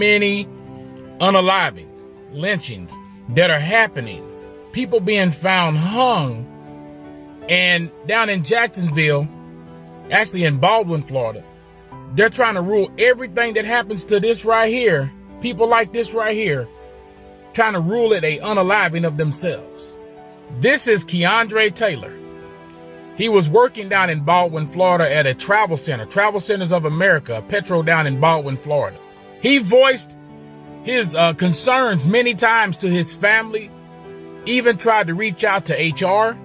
many unalivings, lynchings that are happening. People being found hung. And down in Jacksonville, actually in Baldwin, Florida, they're trying to rule everything that happens to this right here, people like this right here, trying to rule it a unaliving of themselves. This is Keandre Taylor. He was working down in Baldwin, Florida at a travel center, Travel Centers of America, a Petro down in Baldwin, Florida. He voiced his concerns many times to his family, even tried to reach out to HR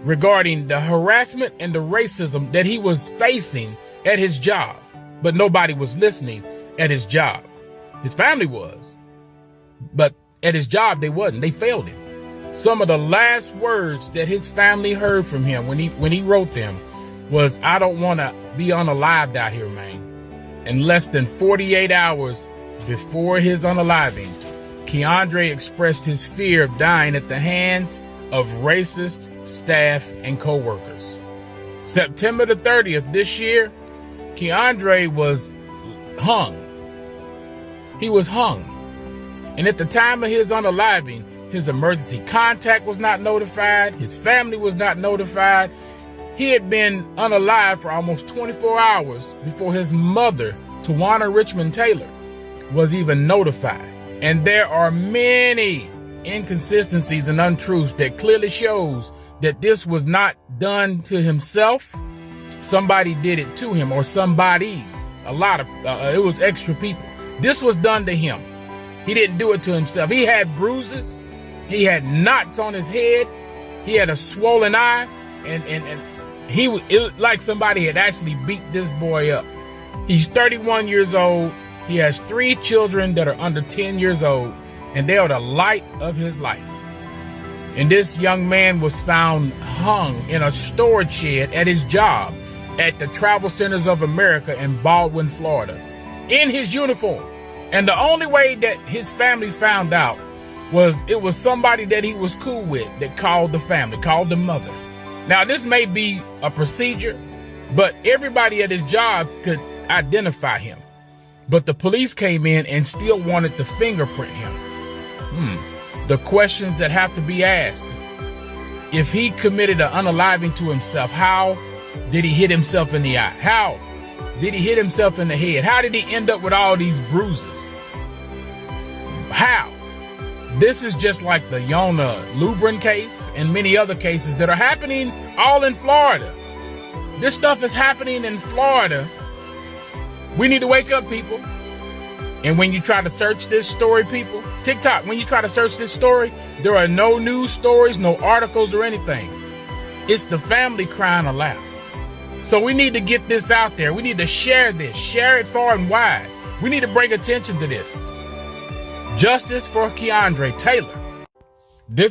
regarding the harassment and the racism that he was facing at his job. But nobody was listening at his job. His family was, but at his job they wasn't. They failed him. Some of the last words that his family heard from him when he wrote them was, "I don't want to be unalived out here, man." And less than 48 hours before his unaliving, Keandre expressed his fear of dying at the hands of racist staff and co-workers. September the 30th this year, Keandre was hung. He was hung. And at the time of his unaliving, his emergency contact was not notified. His family was not notified. He had been unalive for almost 24 hours before his mother, Tawana Richmond Taylor, was even notified. And there are many inconsistencies and untruths that clearly shows that this was not done to himself. Somebody did it to him, or somebody's. It was extra people. This was done to him. He didn't do it to himself. He had bruises. He had knots on his head. He had a swollen eye, and it was like somebody had actually beat this boy up. He's 31 years old. He has 3 children that are under 10 years old, and they are the light of his life. And this young man was found hung in a storage shed at his job at the Travel Centers of America in Baldwin, Florida, in his uniform. And the only way that his family found out was it was somebody that he was cool with that called the family, called the mother. Now, this may be a procedure, but everybody at his job could identify him. But the police came in and still wanted to fingerprint him. The questions that have to be asked: if he committed an unaliving to himself, how did he hit himself in the eye? How did he hit himself in the head? How did he end up with all these bruises? How? This is just like the Yona Lubrin case and many other cases that are happening all in Florida. This stuff is happening in Florida. We need to wake up, people. And when you try to search this story, people, TikTok, when you try to search this story, there are no news stories, no articles or anything. It's the family crying aloud. So we need to get this out there. We need to share this, share it far and wide. We need to bring attention to this. Justice for Keandre Taylor.